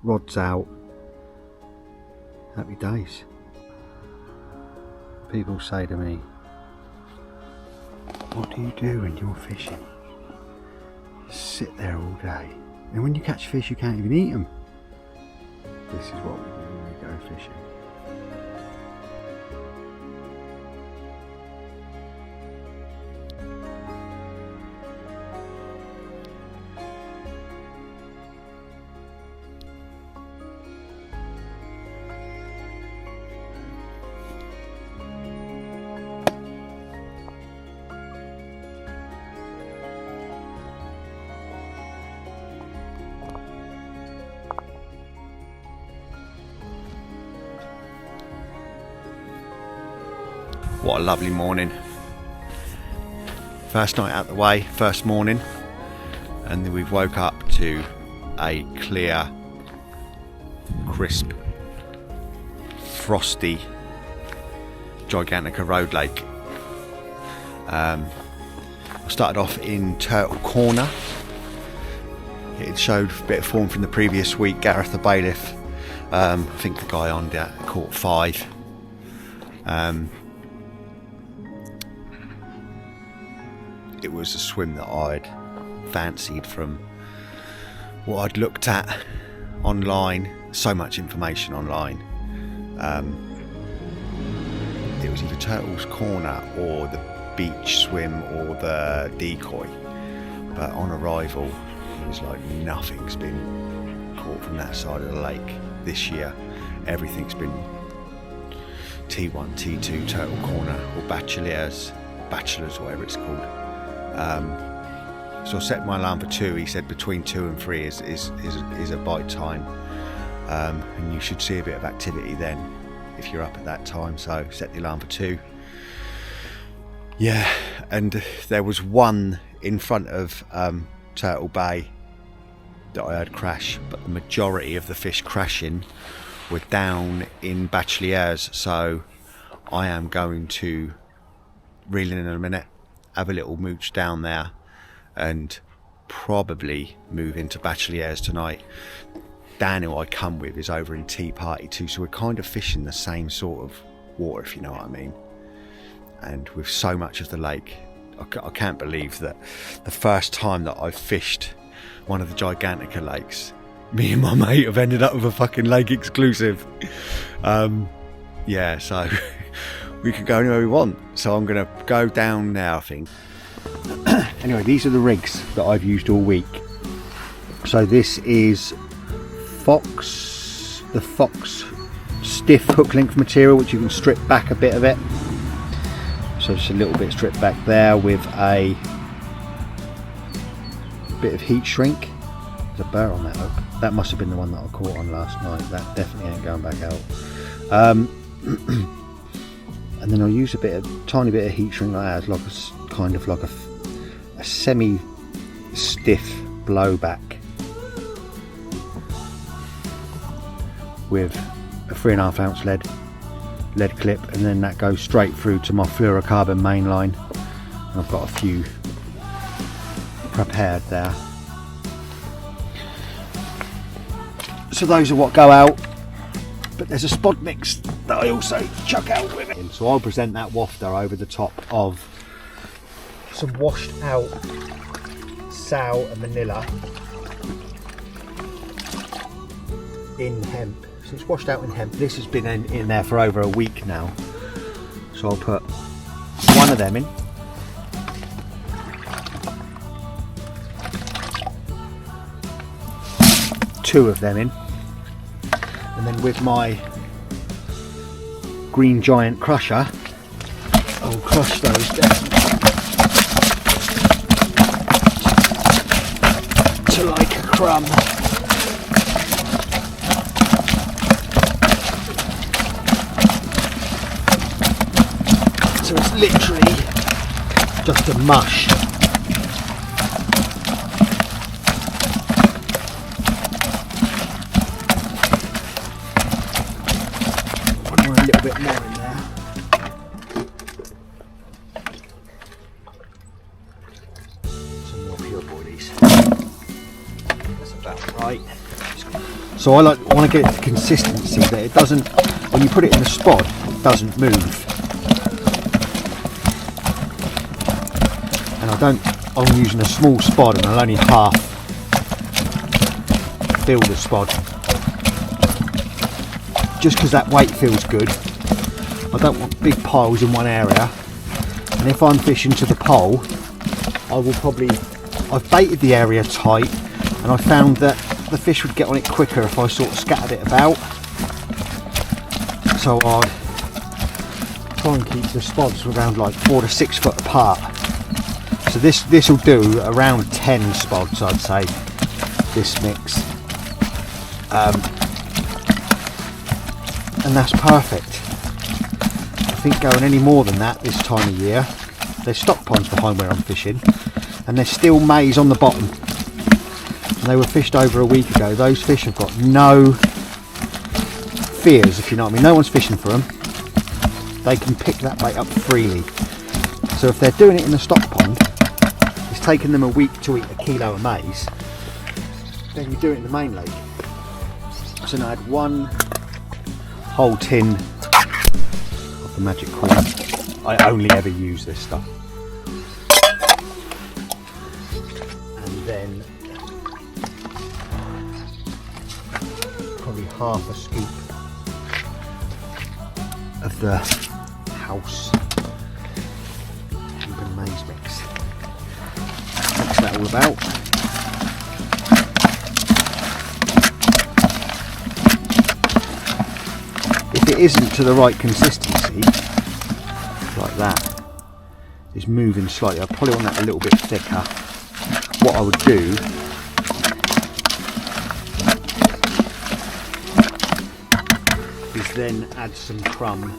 rods out, happy days. People say to me, what do you do when you're fishing? Just sit there all day, and when you catch fish you can't even eat them. This is what we do when we go fishing. What a lovely morning. First night out the way, first morning, and then we've woke up to a clear, crisp, frosty Gigantica road lake. I started off in Turtle Corner. It showed a bit of form from the previous week. Gareth the bailiff, I think the guy on that caught 5. It was a swim that I'd fancied from what I'd looked at online. So much information online. It was either Turtle's Corner or the beach swim or the decoy, but on arrival it was like nothing's been caught from that side of the lake this year. Everything's been T1, T2, Turtle Corner, or Bachelors, whatever it's called. So I set my alarm for 2. He said between 2 and 3 is a bite time, and you should see a bit of activity then if you're up at that time. So set the alarm for 2. Yeah, and there was one in front of Turtle Bay that I heard crash, but the majority of the fish crashing were down in Bachelors. So I am going to reel in a minute, have a little mooch down there, and probably move into Bachelors tonight. Dan, who I come with, is over in Tea Party too, so we're kind of fishing the same sort of water, if you know what I mean. And with so much of the lake, I can't believe that the first time that I've fished one of the Gigantica lakes, me and my mate have ended up with a fucking lake exclusive. Yeah, so we can go anywhere we want. So I'm going to go down now, I think. Anyway, these are the rigs that I've used all week. So this is the Fox stiff hook length material, which you can strip back a bit of it. So just a little bit stripped back there with a bit of heat shrink. There's a burr on that hook. That must have been the one that I caught on last night. That definitely ain't going back out. And then I'll use a tiny bit of heat shrink like that, as like a kind of like a semi stiff blowback with a 3.5 ounce lead clip, and then that goes straight through to my fluorocarbon main line. And I've got a few prepared there. So those are what go out, but there's a spod mix that I also chuck out with it. So I'll present that wafter over the top of some washed out sow and manila in hemp. So it's washed out in hemp. This has been in there for over a week now. So I'll put one of them in. Two of them in. And then with my Green Giant crusher, I'll crush those down to like a crumb. So it's literally just a mush. Put a little bit more in there. Some more pure bodies. That's about right. So I want to get it to consistency that it doesn't, when you put it in the spod, it doesn't move. And I'm using a small spod and I'll only half fill the spod. Just because that weight feels good. I don't want big piles in one area. And if I'm fishing to the pole, I've baited the area tight, and I found that the fish would get on it quicker if I sort of scattered it about. So I'd try and keep the spods around like 4 to 6 foot apart. So this will do around 10 spods, I'd say, this mix. And that's perfect. I think going any more than that this time of year, there's stock ponds behind where I'm fishing, and there's still maize on the bottom. And they were fished over a week ago. Those fish have got no fears, if you know what I mean. No one's fishing for them. They can pick that bait up freely. So if they're doing it in the stock pond, it's taken them a week to eat a kilo of maize, then you do it in the main lake. So now I had one whole tin of the magic corn. I only ever use this stuff. And then probably half a scoop of the house and maize mix. Mix that all about. If it isn't to the right consistency, like that, it's moving slightly, I probably want that a little bit thicker. What I would do is then add some crumb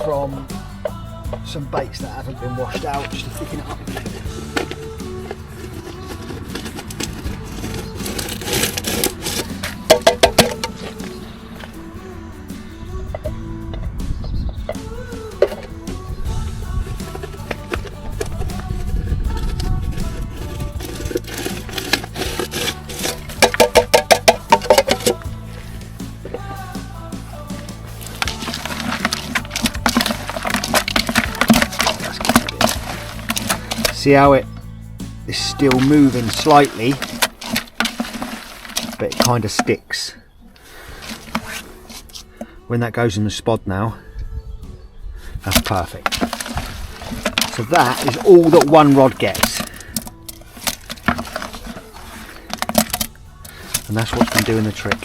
from some baits that haven't been washed out, just to thicken it up a bit. See how it is still moving slightly, but it kind of sticks. When that goes in the spod now, that's perfect. So that is all that one rod gets. And that's what's been doing the trick.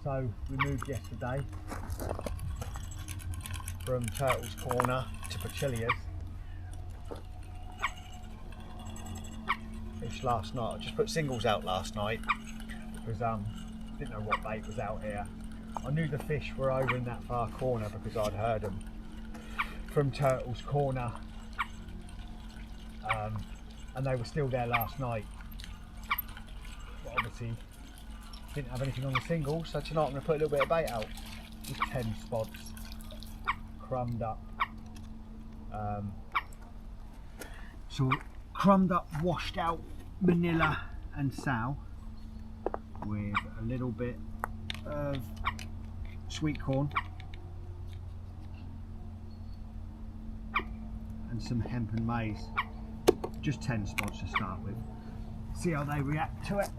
So we moved yesterday from Turtle's Corner to Pachilia's. Fished last night. I just put singles out last night because didn't know what bait was out here. I knew the fish were over in that far corner because I'd heard them from Turtle's Corner, and they were still there last night. But obviously didn't have anything on the singles, so tonight I'm going to put a little bit of bait out. Just 10 spods, crumbed up. So crumbed up, washed out manila and sow with a little bit of sweet corn and some hemp and maize. Just 10 spods to start with. See how they react to it.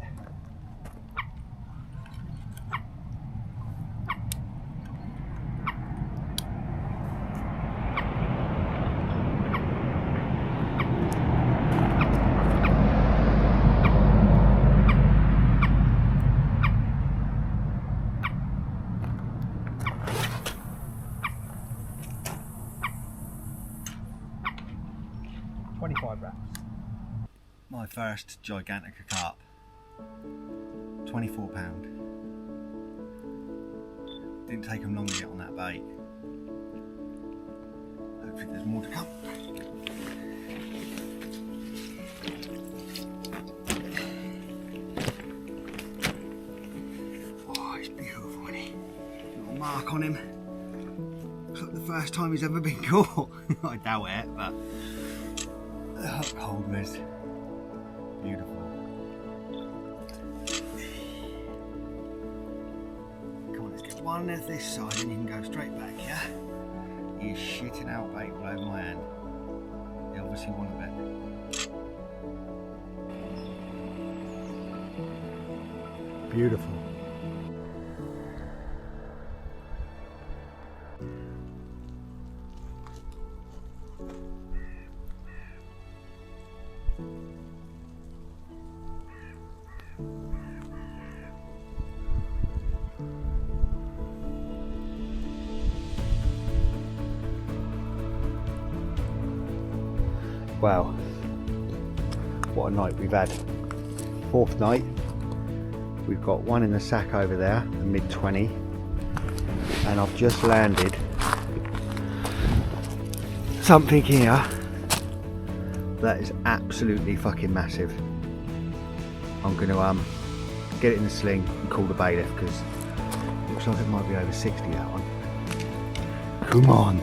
25 wraps. My first Gigantica carp. £24. Didn't take them long to get on that bait. Hopefully there's more to come. Oh, it's beautiful, isn't he? Little mark on him. Looks like the first time he's ever been caught. I doubt it, but the hook hold was beautiful. Come on, let's get one of this side and you can go straight back, yeah? He's shitting out bait all over my hand. He obviously wanted it. Beautiful. Wow, what a night we've had. Fourth night. We've got one in the sack over there, a mid-20, and I've just landed something here that is absolutely fucking massive. I'm going to get it in the sling and call the bailiff because it looks like it might be over 60, that one. Come on.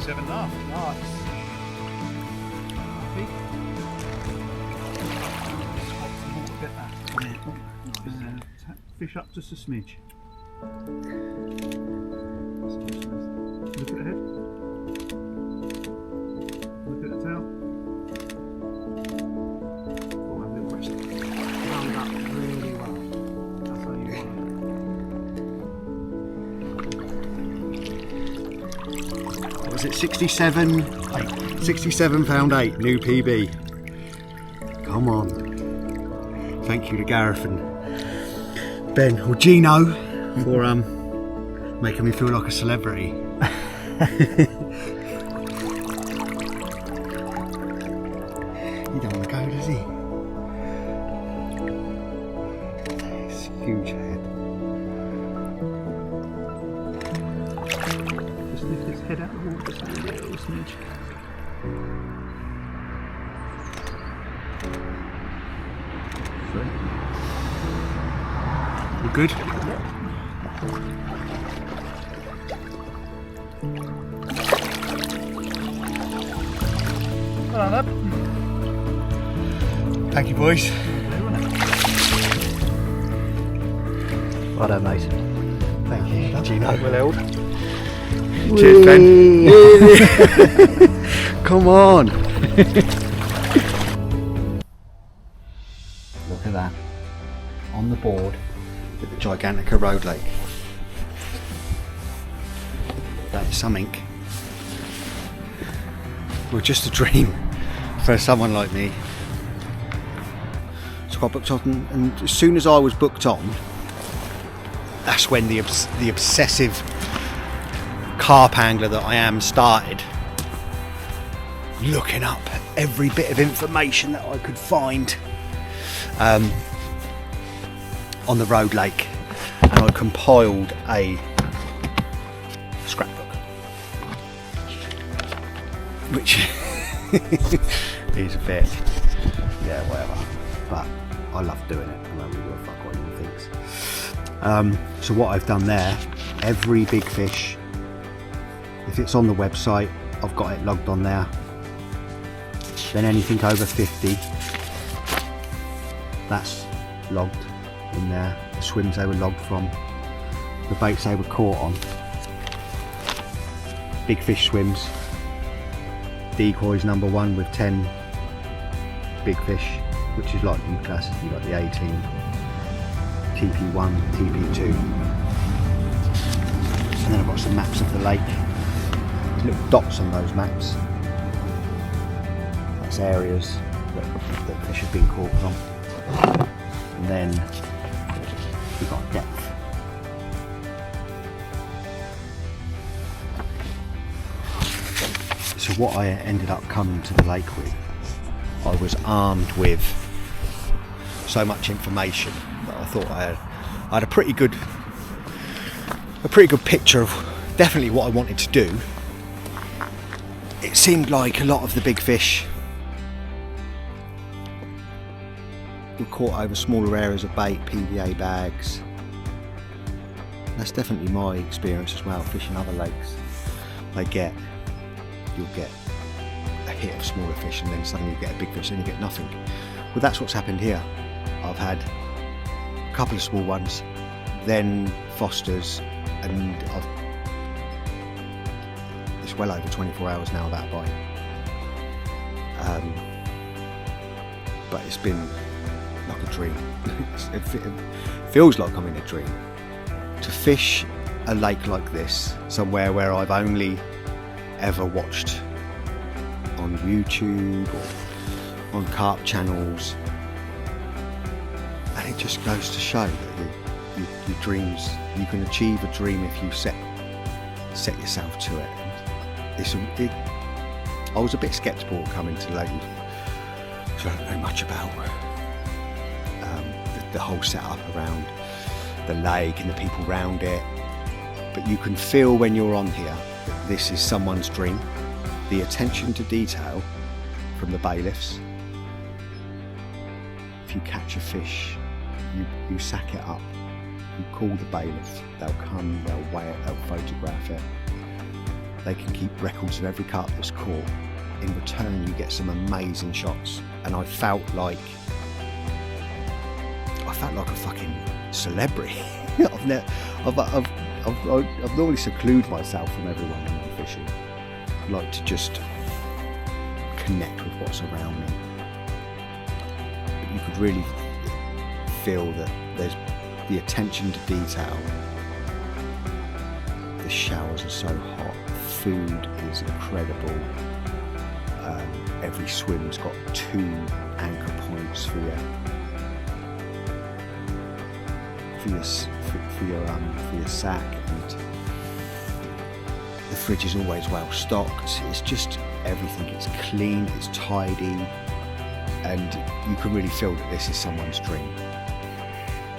Seven and a half. Nice. Fish up just a smidge. Look at the head. Look at the tail. Oh, have a little rest. Round up really well. That's how you want it. Was it 67? 67 pound 8, new PB. Come on. Thank you to Gareth and Ben or Gino for making me feel like a celebrity. He don't want to go, does he? It's huge head. Just lift his head out of the water just a little smidge. You good? Well done, Thank you, boys. Well done, mate. Thank you, Gino. Well held. Cheers, Ben. Come on. Look at that. On the board with the Gigantica Road Lake. That is something. Well, just a dream for someone like me. So I got booked on, and as soon as I was booked on, that's when the obsessive carp angler that I am started looking up every bit of information that I could find on the Road Lake, and I compiled a scrapbook, which is a bit, yeah, whatever, but I love doing it. I don't really give a fuck what anyone thinks. So what I've done there, every big fish, if it's on the website, I've got it logged on there. Then anything over 50, that's logged in there. the swims they were logged from, the baits they were caught on. Big fish swims, decoys number 1 with 10 big fish, which is like in classes, you've got the 18, TP1, TP2. And then I've got some maps of the lake. There's little dots on those maps. That's areas that fish have been caught from. And then we've got depth. So what I ended up coming to the lake with, I was armed with so much information that I thought I had a pretty good picture of definitely what I wanted to do. It seemed like a lot of the big fish were caught over smaller areas of bait, PVA bags. That's definitely my experience as well, fishing other lakes. You'll get a hit of smaller fish and then suddenly you get a big fish and you get nothing. Well, that's what's happened here. I've had a couple of small ones, then Fosters, and it's well over 24 hours now without a bite. But it's been like a dream. It feels like I'm in a dream. To fish a lake like this, somewhere where I've only ever watched on YouTube or on carp channels, and it just goes to show that your dreams, you can achieve a dream if you set yourself to it. I was a bit sceptical coming to Lake, so I don't know much about the whole setup around the lake and the people around it, but you can feel when you're on here that this is someone's dream. The attention to detail from the bailiffs. If you catch a fish, you sack it up, you call the bailiffs, they'll come, they'll weigh it, they'll photograph it. They can keep records of every carp that's caught. In return, you get some amazing shots, and I felt like a fucking celebrity. I've normally seclude myself from everyone when I'm fishing. I like to just connect with what's around me. But you could really feel that there's the attention to detail. The showers are so hot. Food is incredible. Every swim's got 2 anchor points for your sack, and the fridge is always well stocked. It's just everything. It's clean, it's tidy, and you can really feel that this is someone's dream.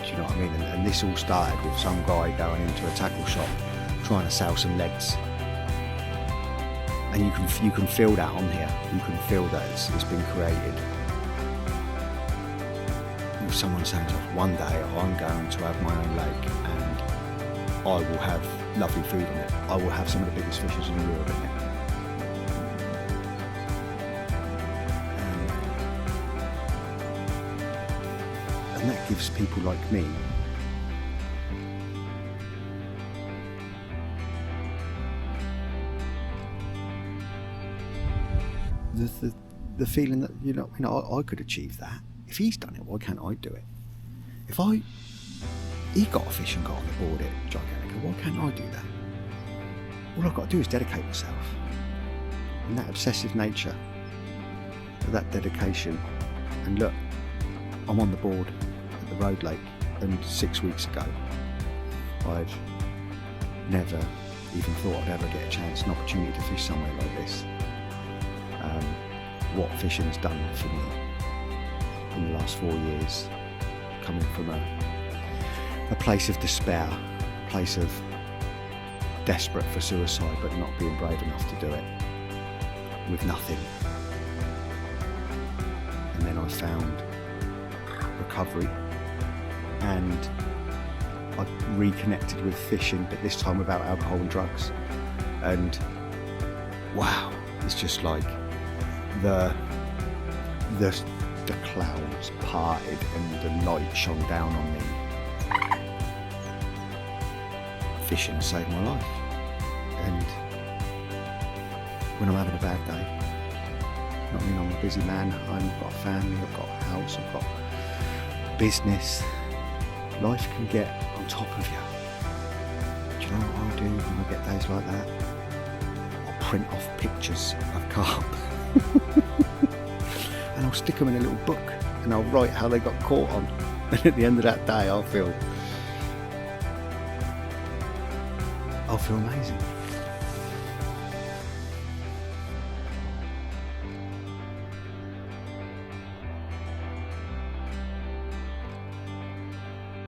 Do you know what I mean? And this all started with some guy going into a tackle shop trying to sell some legs. And you can feel that on here. You can feel that it's been created. If someone says, one day I'm going to have my own lake and I will have lovely food on it. I will have some of the biggest fishes in Europe in it. And that gives people like me the feeling that I could achieve that. If he's done it, why can't I do it? If he got a fish and got on the board at Gigantica, why can't I do that? All I've got to do is dedicate myself. And that obsessive nature, that dedication, and look, I'm on the board at the Road Lake, and 6 weeks ago I'd never even thought I'd ever get an opportunity to fish somewhere like this. What fishing has done for me in the last 4 years, coming from a place of despair, a place of desperate for suicide but not being brave enough to do it, with nothing. And then I found recovery, and I reconnected with fishing, but this time without alcohol and drugs. And wow, it's just like the clouds parted and the light shone down on me. fishing saved my life. And when I'm having a bad day, I mean, I'm a busy man, I've got a family, I've got a house, I've got business. Life can get on top of you. Do you know what I'll do when I get days like that? I'll print off pictures of carp and I'll stick them in a little book and I'll write how they got caught on. And at the end of that day, I'll feel amazing.